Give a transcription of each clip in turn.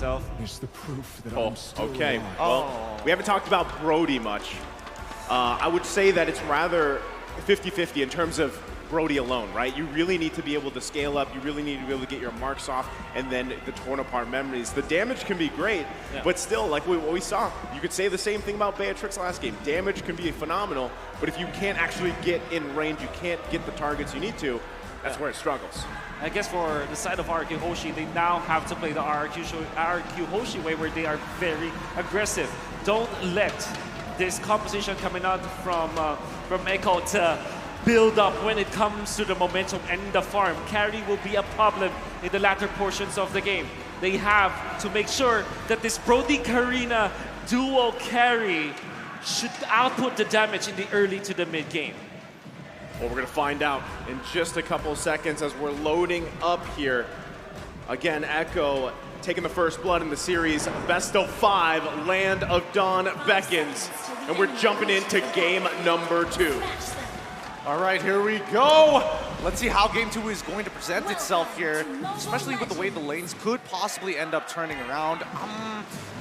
himself. It's the proof that Oh, I'm still okay. alive. Well, we haven't talked about Brody much. I would say that it's rather 50-50 in terms of Brody alone, right? You really need to be able to scale up. You really need to be able to get your marks off and then the torn apart memories. The damage can be great, but still, like what we saw, you could say the same thing about Beatrix last game. Damage can be phenomenal, but if you can't actually get in range, you can't get the targets you need to, that's where it struggles. I guess for the side of RRQ Hoshi, they now have to play the RRQ Hoshi way where they are very aggressive. Don't let this composition coming out from Echo to build up when it comes to the momentum and the farm. Carry will be a problem in the latter portions of the game. They have to make sure that this Brody-Karina duo carry should output the damage in the early to the mid game. Well, we're going to find out in just a couple seconds as we're loading up here. Again, Echo taking the first blood in the series. Best of 5, Land of Dawn beckons. And we're jumping into game number 2. All right, here we go. Let's see how game 2 is going to present itself here, especially with the way the lanes could possibly end up turning around.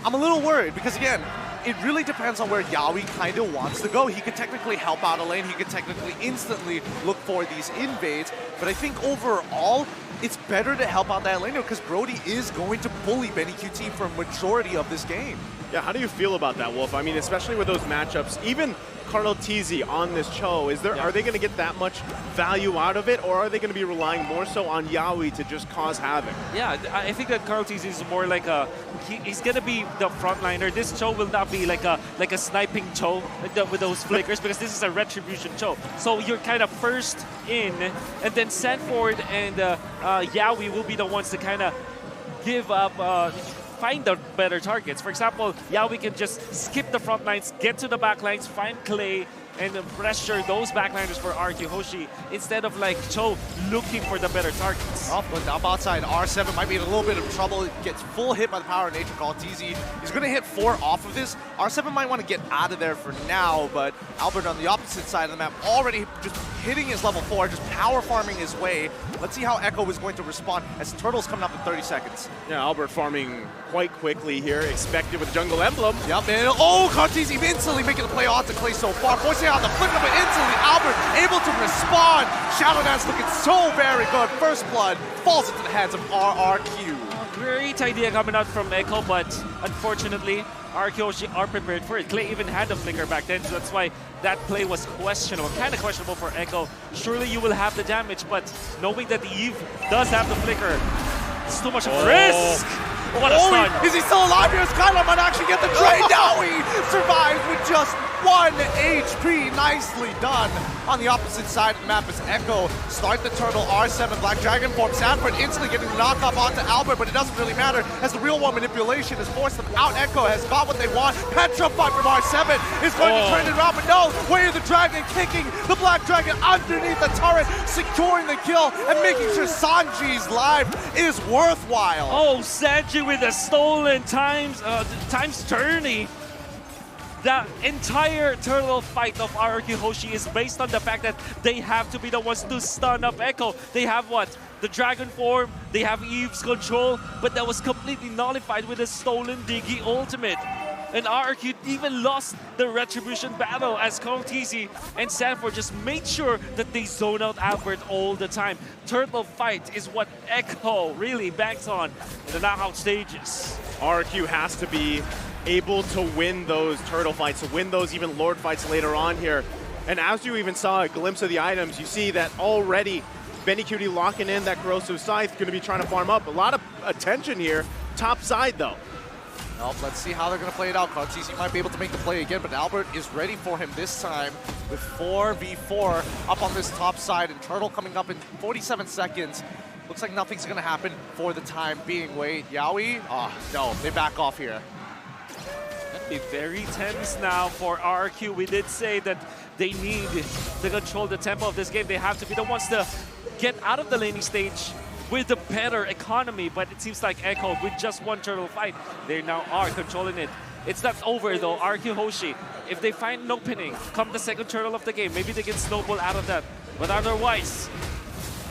I'm a little worried because, again, it really depends on where Yawi kind of wants to go. He could technically help out a lane. He could technically instantly look for these invades. But I think overall, it's better to help out that laner because Brody is going to bully Benny QT for a majority of this game. Yeah, how do you feel about that, Wolf? I mean, especially with those matchups, even Carl TZ on this Cho, are they going to get that much value out of it, or are they going to be relying more so on Yawi to just cause havoc? Yeah, I think that Carl TZ is more like he's going to be the frontliner. This Cho will not be like a sniping Cho with those flickers because this is a retribution Cho. So you're kind of first in, and then Sanford and Yawi will be the ones to kind of give up, find the better targets. For example, Yawi can just skip the front lines, get to the back lines, find Clay, and then pressure those backliners for RRQ Hoshi instead of like Cho looking for the better targets. Oh, but up outside, R7 might be in a little bit of trouble. Gets full hit by the power of nature called TZ. He's going to hit 4 off of this. R7 might want to get out of there for now, but Albert on the opposite side of the map already just hitting his level 4, just power farming his way. Let's see how Echo is going to respond as Turtle's coming up in 30 seconds. Yeah, Albert farming quite quickly here, expected with Jungle Emblem. Yep, and oh, Cartesi instantly making the play off to Clay so far. Forcing out the flicker, but instantly Albert able to respond. Shadow Dance looking so very good. First blood falls into the hands of RRQ. Great idea coming out from Echo, but unfortunately, RRQ are prepared for it. Clay even had the flicker back then, so that's why that play was questionable, kind of questionable for Echo. Surely you will have the damage, but knowing that Eve does have the flicker, it's too much of a risk. What a stun. Is he still alive here? Skylar might actually get the trade. Now he survives with just 1 HP. Nicely done. On the opposite side of the map is Echo. Start the turtle, R7, Black Dragon form. Sanford instantly getting the knockoff onto Albert, but it doesn't really matter as the real one manipulation has forced them out. Echo has got what they want. Petrified from R7 is going to turn it around, but no. Way of the Dragon kicking the Black Dragon underneath the turret, securing the kill and making sure Sanji's life is worthwhile. Oh, Sanji with a stolen times tourney. The entire turtle fight of RRQ Hoshi is based on the fact that they have to be the ones to stun up Echo. They have what? The Dragon form, they have Eve's control, but that was completely nullified with a stolen Diggy ultimate. And RRQ even lost the Retribution battle as TZ and Sanford just made sure that they zone out Albert all the time. Turtle fight is what Echo really banks on in the knockout stages. RRQ has to be able to win those turtle fights, to win those even Lord fights later on here. And as you even saw a glimpse of the items, you see that already Benny Cutie locking in that Corrosive Scythe, going to be trying to farm up. A lot of attention here, top side though. Well, let's see how they're going to play it out. Cartesi might be able to make the play again, but Albert is ready for him this time with 4v4 up on this top side, and Turtle coming up in 47 seconds. Looks like nothing's going to happen for the time being. Wait, Yawi? Oh, no, they back off here. Be very tense now for RRQ. We did say that they need to control the tempo of this game. They have to be the ones to get out of the laning stage with a better economy, but it seems like Echo with just one turtle fight, they now are controlling it. It's not over though. RRQ Hoshi, if they find no pinning, come the second turtle of the game, maybe they can snowball out of that. But otherwise,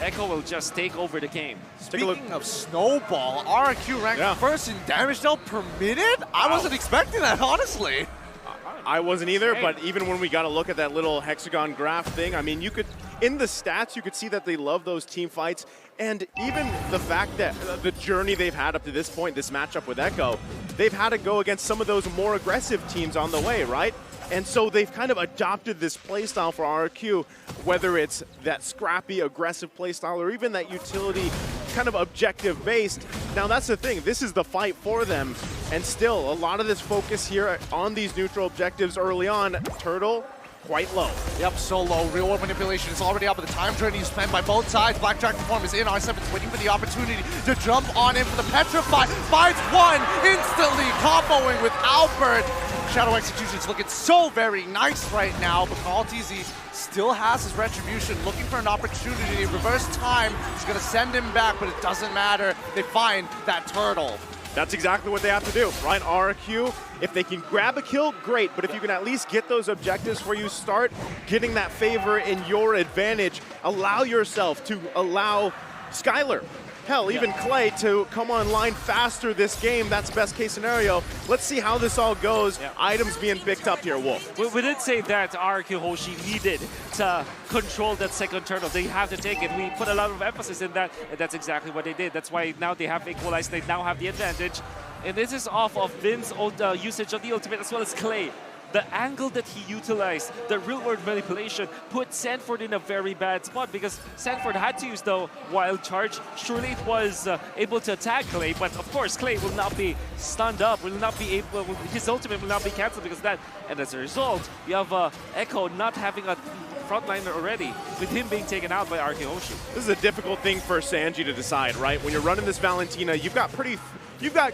Echo will just take over the game. Speaking of Snowball, RRQ ranked Yeah. first in damage dealt per minute? I wasn't expecting that, honestly. I wasn't either, Hey. but even when we got to look at that little hexagon graph thing, I mean, you could, in the stats, you could see that they love those team fights, and even the fact that the journey they've had up to this point, this matchup with Echo, they've had to go against some of those more aggressive teams on the way, right? And so they've kind of adopted this playstyle for RRQ, whether it's that scrappy, aggressive playstyle, or even that utility kind of objective-based. Now that's the thing, this is the fight for them, and still, a lot of this focus here on these neutral objectives early on. Turtle, quite low. Yep, so low. Real world manipulation is already up, but the time journey is spent by both sides. Black Dragon form is in. R7's waiting for the opportunity to jump on in for the Petrify. Finds one, instantly comboing with Albert. Shadow Execution's looking so very nice right now, but CallTZ still has his retribution, looking for an opportunity. Reverse time is going to send him back, but it doesn't matter. They find that turtle. That's exactly what they have to do, right? RRQ, if they can grab a kill, great, but if you can at least get those objectives where you start getting that favor in your advantage, allow yourself to allow Skylar, hell, even Clay, to come online faster this game. That's best case scenario. Let's see how this all goes. Yeah. Items being picked up here, Wolf. We did say that RRQ Hoshi needed to control that second turtle. They have to take it. We put a lot of emphasis in that, and that's exactly what they did. That's why now they have equalized. They now have the advantage. And this is off of Vin's old usage of the ultimate as well as Clay. The angle that he utilized, the real-world manipulation, put Sanford in a very bad spot because Sanford had to use the wild charge. Surely it was able to attack Clay, but of course Clay will not be stunned up, will not be able, his ultimate will not be cancelled because of that. And as a result, you have Echo not having a frontliner already, with him being taken out by RRQ Hoshi. This is a difficult thing for Sanji to decide, right? When you're running this Valentina, you've got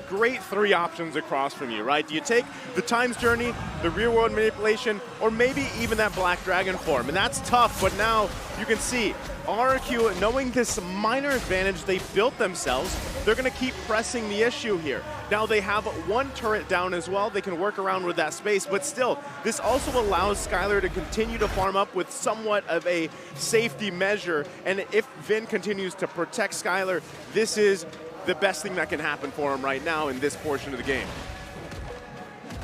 great three options across from you, right? Do you take the Times Journey, the real world manipulation, or maybe even that Black Dragon form? And that's tough, but now you can see RRQ, knowing this minor advantage they built themselves, they're gonna keep pressing the issue here. Now they have one turret down as well, they can work around with that space, but still, this also allows Skylar to continue to farm up with somewhat of a safety measure, and if Vin continues to protect Skylar, this is the best thing that can happen for him right now in this portion of the game.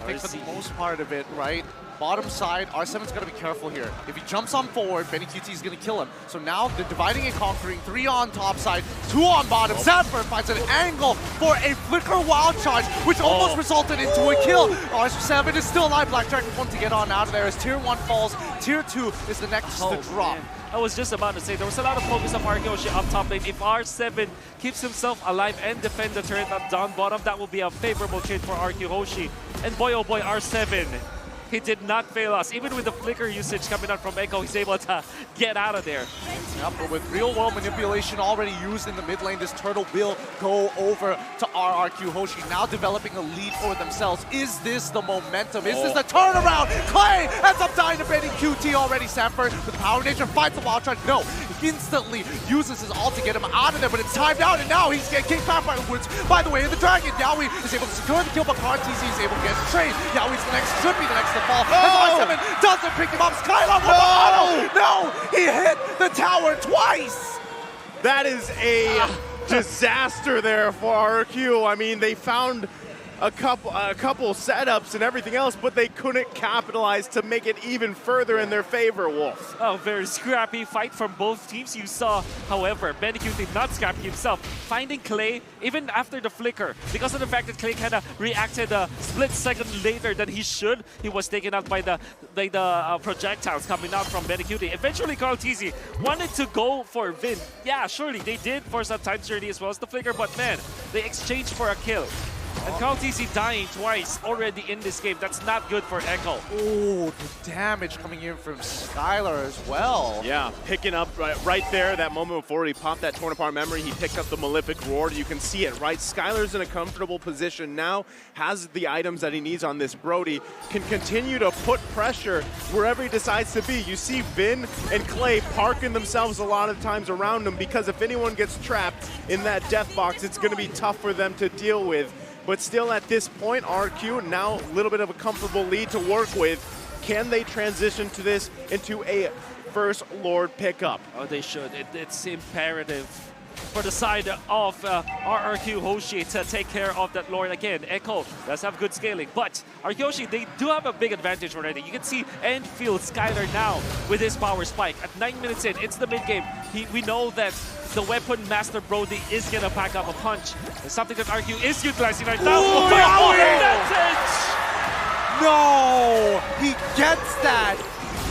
I think for the most part of it, right? Bottom side, R7's got to be careful here. If he jumps on forward, Benny QT is going to kill him. So now they're dividing and conquering. 3 on top side, 2 on bottom. Sanford finds an angle for a flicker wild charge, which almost resulted into a kill. R7 is still alive. Black Dragon wants to get on out of there as Tier 1 falls. Tier 2 is the next to drop. Man. I was just about to say, there was a lot of focus on RRQ Hoshi up top lane. If R7 keeps himself alive and defend the turret down bottom, that will be a favorable trade for RRQ Hoshi. And boy, oh boy, R7, he did not fail us. Even with the flicker usage coming out from Echo, he's able to get out of there. Yep, but with real-world manipulation already used in the mid lane, this turtle will go over to RRQ Hoshi, now developing a lead for themselves. Is this the momentum? Is this the turnaround? Clay ends up dying to Benny QT already. Sanford with Power Nature finds the wild charge. No, he instantly uses his ult to get him out of there, but it's timed out, and now he's getting kicked back by the Woods. By the way, the Dragon, Yaoi is able to secure the kill, but CallTZ is able to get the trade. Yaoi's the next, should be the next to fall. As R7 doesn't pick him up. Skylar from the bottom. No, he hit the tower twice. That is a disaster there for RRQ. I mean, they found a couple setups and everything else, but they couldn't capitalize to make it even further in their favor, Wolf. Oh, very scrappy fight from both teams. You saw, however, Benny did not scrap himself, finding Clay even after the flicker. Because of the fact that Clay kind of reacted a split second later than he should, he was taken out by the projectiles coming out from Benny. Eventually, CallTZ wanted to go for Vin. Yeah, surely they did for some Times Journey as well as the flicker, but man, they exchanged for a kill. And CallTZ dying twice already in this game. That's not good for Echo. Oh, the damage coming in from Skylar as well. Yeah, picking up right there, that moment before he popped that torn apart memory, he picked up the Malefic Roar. You can see it, right? Skylar's in a comfortable position now, has the items that he needs on this Brody, can continue to put pressure wherever he decides to be. You see Vin and Clay parking themselves a lot of times around him because if anyone gets trapped in that death box, it's going to be tough for them to deal with. But still at this point, RRQ now a little bit of a comfortable lead to work with. Can they transition to this into a first Lord pickup. Oh, they should. It's imperative for the side of RRQ Hoshi to take care of that Lord again. Echo does have good scaling, but RRQ Hoshi, they do have a big advantage already. You can see Enfield Skylar now with his power spike. At 9 minutes in, it's the mid-game. We know that the weapon master Brody is gonna pack up a punch. It's something that RRQ is utilizing right now. Ooh, no, he gets that.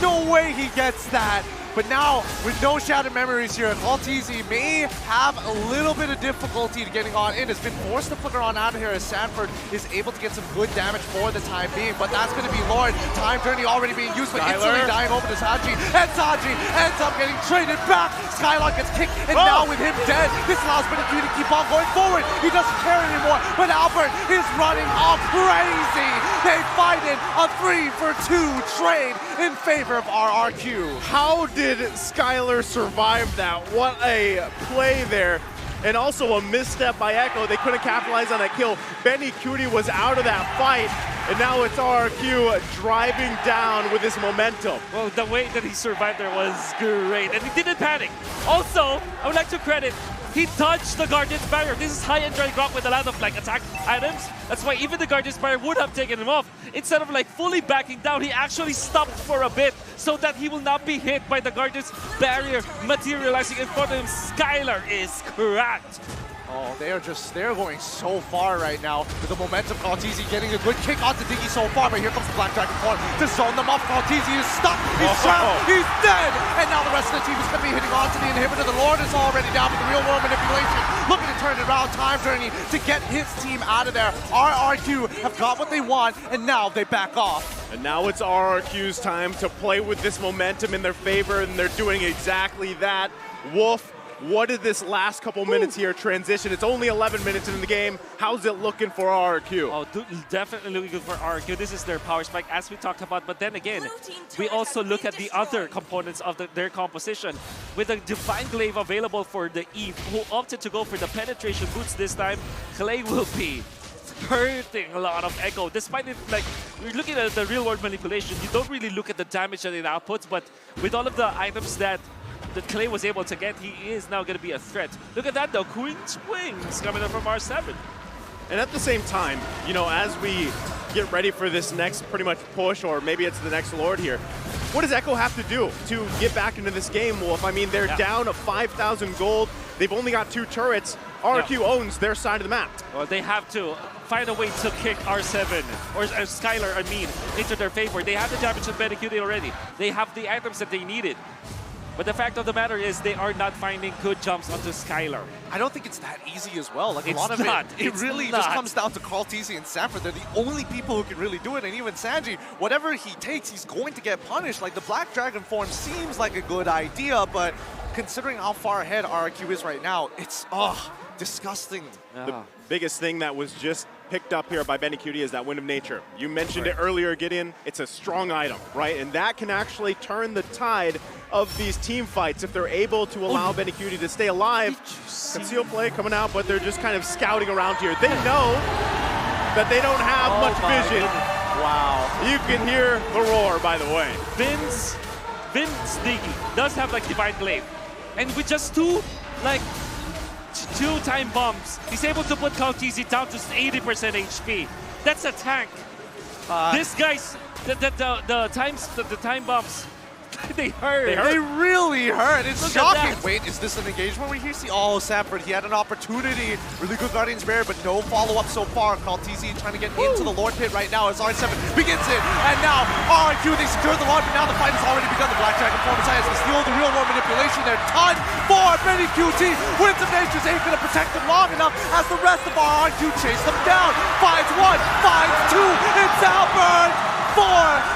No way he gets that. But now, with no Shattered Memories here, Maltese may have a little bit of difficulty getting on in. Has been forced to flicker on out of here as Sanford is able to get some good damage for the time being. But that's going to be Lord. Time Journey already being used, but instantly dying over to Saji. And Saji ends up getting traded back. Skylar gets kicked, and now with him dead, this allows Benekyu to keep on going forward. He doesn't care anymore, but Albert is running all crazy. They fight it a 3-for-2 trade in favor of RRQ. How did Skylar survive that? What a play there. And also a misstep by Echo. They couldn't capitalize on that kill. Benekyu was out of that fight. And now it's RRQ driving down with his momentum. Well, the way that he survived there was great. And he didn't panic. Also, I would like to credit, he dodged the Guardian's Barrier. This is high-end Dry Grok with a lot of like attack items. That's why even the Guardian's Barrier would have taken him off. Instead of like fully backing down, he actually stopped for a bit so that he will not be hit by the Guardian's Barrier materializing in front of him. Skylar is cracked. Oh, they're going so far right now. With the momentum, Maltese getting a good kick onto Diggy so far, but here comes the Black Dragon form to zone them off. Maltese is stuck, he's trapped, he's dead! And now the rest of the team is going to be hitting onto the inhibitor. The Lord is already down with the real world manipulation. Looking to turn it around, Time Journey to get his team out of there. RRQ have got what they want, and now they back off. And now it's RRQ's time to play with this momentum in their favor, and they're doing exactly that. Wolf, what did this last couple minutes here transition? It's only 11 minutes into the game. How's it looking for RRQ? Oh, definitely looking good for RRQ. This is their power spike, as we talked about. But then again, we also look at the other components of their composition. With a Divine Glaive available for the Eve, who opted to go for the penetration boots this time, Clay will be hurting a lot of Echo. Despite it, like, you're looking at the real-world manipulation, you don't really look at the damage that it outputs, but with all of the items that Clay was able to get, he is now going to be a threat. Look at that though, Queen Swings coming up from R7. And at the same time, you know, as we get ready for this next pretty much push, or maybe it's the next Lord here, what does Echo have to do to get back into this game, Wolf? I mean, they're down to 5,000 gold. They've only got 2 turrets. RRQ owns their side of the map. Well, they have to find a way to kick R7, or Skylar, I mean, into their favor. They have the damage of Benekyu already. They have the items that they needed. But the fact of the matter is they are not finding good jumps onto Skylar. I don't think it's that easy as well. Like, It's a lot of not. it really just comes down to Maltese and Sanford. They're the only people who can really do it. And even Sanji, whatever he takes, he's going to get punished. Like, the Black Dragon form seems like a good idea, but considering how far ahead RRQ is right now, it's, disgusting. The biggest thing that was just picked up here by Benekyu is that Wind of Nature. You mentioned it earlier, Gideon. It's a strong item, right? And that can actually turn the tide of these team fights if they're able to allow Benekyu to stay alive. Conceal play coming out, but they're just kind of scouting around here. They know that they don't have much vision. Wow. You can hear the roar, by the way. Vince Diggy does have like Divine Glaive. And with just two time bombs, he's able to put Maltese down to 80% HP. That's a tank. This guy's the time bombs. They hurt. They really hurt. It's Look at shocking. that. Wait, is this an engagement where you see? Oh, Sanford, he had an opportunity. Really good Guardian's Barrier, but no follow-up so far. Maltese trying to get into the Lord Pit right now as R7 begins it. And now RRQ, they secure the Lord, but now the fight has already begun. The Black Dragon form is has to steal the real world manipulation there. Ton for Benekyu. Winds of Natures ain't going to protect them long enough as the rest of RRQ chase them down. Finds 1, finds 2. It's Albert. 4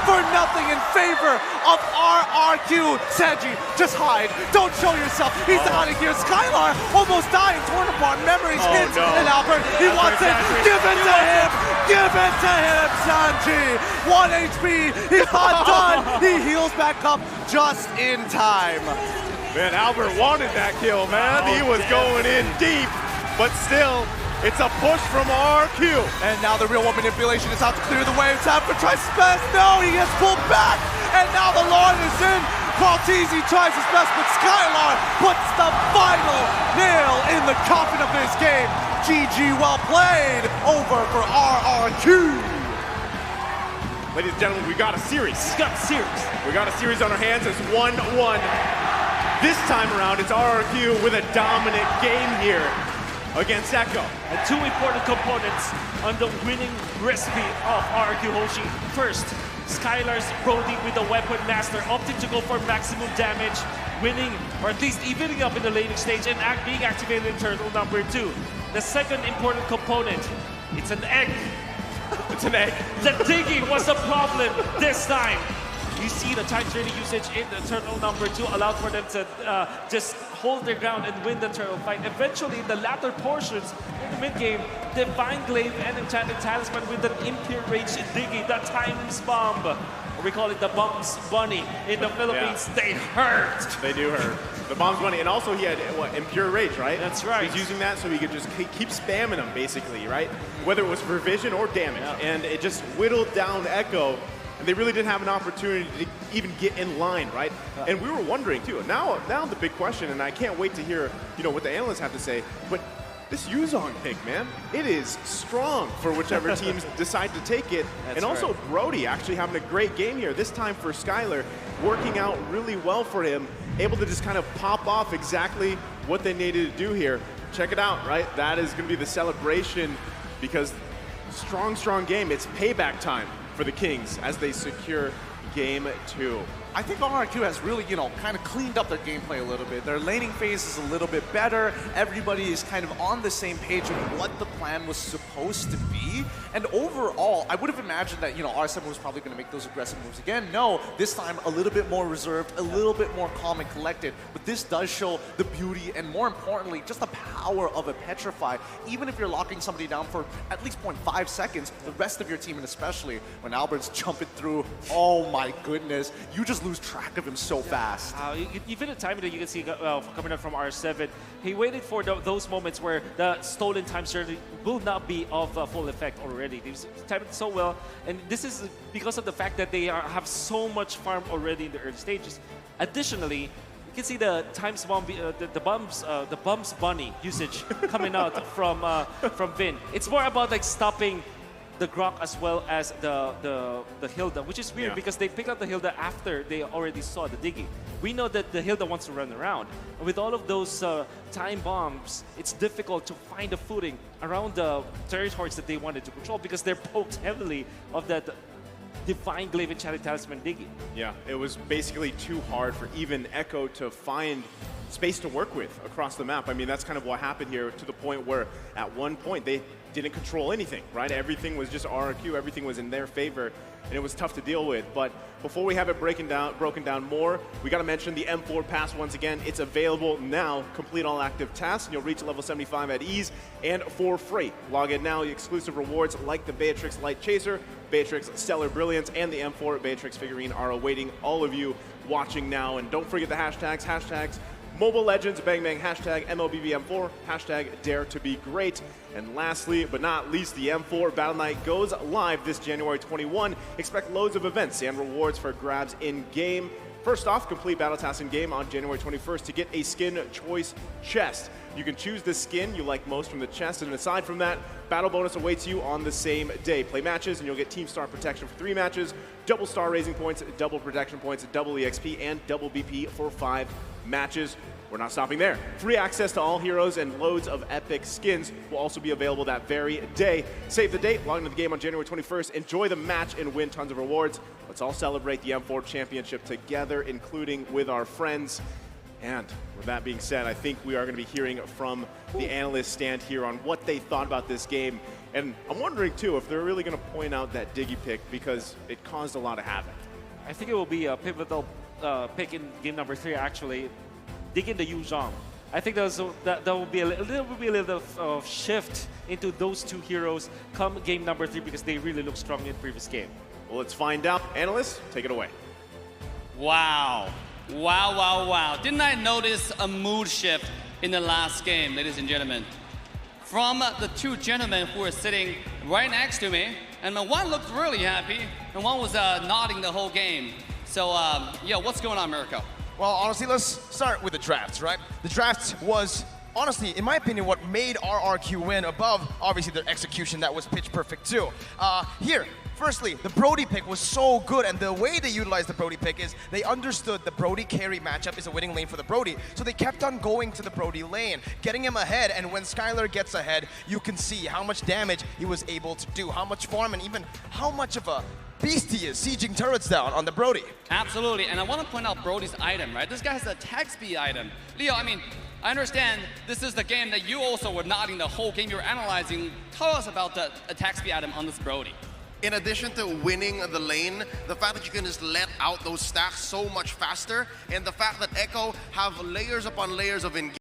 for nothing in favor of RRQ. Sanji, just hide. Don't show yourself. He's out of here. Skylar almost dying, torn apart. Memories hit. And Albert, he wants it. Give it to him. Give it to him, Sanji. 1 HP. He's not done. He heals back up just in time. Man, Albert wanted that kill, man. He was going in deep, but still, it's a push from RRQ. And now the real world manipulation is out to clear the way. Sanford tries his best. No, he gets pulled back. And now the Lord is in. Cortese tries his best, but Skylar puts the final nail in the coffin of this game. GG, well played, over for RRQ. Ladies and gentlemen, we got a series. We got a series. We got a series on our hands. It's 1-1. This time around, it's RRQ with a dominant game here against Echo. And two important components on the winning recipe of RRQ Hoshi. First, Skylar's Brody with the Weapon Master opting to go for maximum damage, winning or at least evening up in the laning stage and being activated in turtle number 2. The second important component, it's an egg. It's an egg. The digging was a problem this time. You see the time journey usage in the turtle number 2 allowed for them to just hold their ground and win the turtle fight. Eventually, in the latter portions in the mid-game, Divine Glaive and Enchanted Talisman with an Impure Rage digging, the Times Bomb. Or we call it the Bombs Bunny in the Philippines. Yeah. They hurt. They do hurt. The Bombs Bunny, and also he had, what, Impure Rage, right? That's right. He's using that so he could just keep spamming them, basically, right? Whether it was for vision or damage. Yeah. And it just whittled down Echo. And they really didn't have an opportunity to even get in line, right? And we were wondering too. Now the big question, and I can't wait to hear, what the analysts have to say. But this Yuzong pick, man, it is strong for whichever teams decide to take it. That's and also right. Brody actually having a great game here. This time for Skylar, working out really well for him, able to just kind of pop off exactly what they needed to do here. Check it out, right? That is going to be the celebration because strong game. It's payback time for the Kings as they secure game 2. I think RRQ has really, kind of cleaned up their gameplay a little bit. Their laning phase is a little bit better. Everybody is kind of on the same page of what the plan was supposed to be. And overall, I would have imagined that, R7 was probably going to make those aggressive moves again. No, this time a little bit more reserved, a little bit more calm and collected. But this does show the beauty and, more importantly, just the power of a Petrify. Even if you're locking somebody down for at least 0.5 seconds, the rest of your team, and especially when Albert's jumping through, oh my goodness, you just lose track of him so fast. Even the timing that you can see coming up from R7, he waited for those moments where the stolen time journey will not be of full effect already. He timed it so well, and this is because of the fact that they have so much farm already in the early stages. Additionally, you can see the Times Bomb, the Bumps Bunny usage coming out from Vin. It's more about like stopping the Grok as well as the Hilda, which is weird because they picked up the Hilda after they already saw the digging. We know that the Hilda wants to run around. And with all of those time bombs, it's difficult to find a footing around the territories that they wanted to control because they're poked heavily of that Divine Glaive Enchanted Talisman digging. Yeah, it was basically too hard for even Echo to find space to work with across the map. I mean, that's kind of what happened here, to the point where at one point they didn't control anything, right? Everything was just RRQ, everything was in their favor, and it was tough to deal with. But before we have it broken down more, we got to mention the M4 pass once again. It's available now. Complete all active tasks, and you'll reach level 75 at ease and for free. Log in now. Exclusive rewards like the Beatrix Light Chaser, Beatrix Stellar Brilliance, and the M4 Beatrix figurine are awaiting all of you watching now. And don't forget the hashtags Mobile Legends, Bang Bang, hashtag MLBBM4, hashtag Dare to Be Great. And lastly, but not least, the M4 Battle Night goes live this January 21. Expect loads of events and rewards for grabs in-game. First off, complete Battle Task in-game on January 21st to get a skin choice chest. You can choose the skin you like most from the chest, and aside from that, battle bonus awaits you on the same day. Play matches, and you'll get Team Star Protection for 3 matches, double Star Raising points, double Protection points, double EXP, and double BP for 5 matches. We're not stopping there. Free access to all heroes and loads of epic skins will also be available that very day. Save the date, log into the game on January 21st, enjoy the match and win tons of rewards. Let's all celebrate the M4 Championship together, including with our friends. And with that being said, I think we are going to be hearing from the analyst stand here on what they thought about this game. And I'm wondering, too, if they're really going to point out that Diggy pick because it caused a lot of havoc. I think it will be a pivotal pick in game number 3, actually. Digging the Yuzong. I think that will be a little shift into those two heroes come game number 3 because they really look strong in the previous game. Well, let's find out. Analysts, take it away. Wow. Didn't I notice a mood shift in the last game, ladies and gentlemen? From the two gentlemen who were sitting right next to me, and one looked really happy, and one was nodding the whole game. So, yeah, what's going on, Mirko? Well, honestly, let's start with the drafts, right? The draft was, honestly, in my opinion, what made RRQ win above, obviously, their execution that was pitch perfect too. Here, firstly, the Brody pick was so good, and the way they utilized the Brody pick is they understood the Brody carry matchup is a winning lane for the Brody, so they kept on going to the Brody lane, getting him ahead, and when Skylar gets ahead, you can see how much damage he was able to do, how much farm, and even how much of a beast he is, sieging turrets down on the Brody. Absolutely, and I want to point out Brody's item, right? This guy has a attack speed item. Leo, I mean, I understand this is the game that you also were nodding the whole game. You were analyzing. Tell us about the attack speed item on this Brody. In addition to winning the lane, the fact that you can just let out those stacks so much faster, and the fact that Echo have layers upon layers of engagement.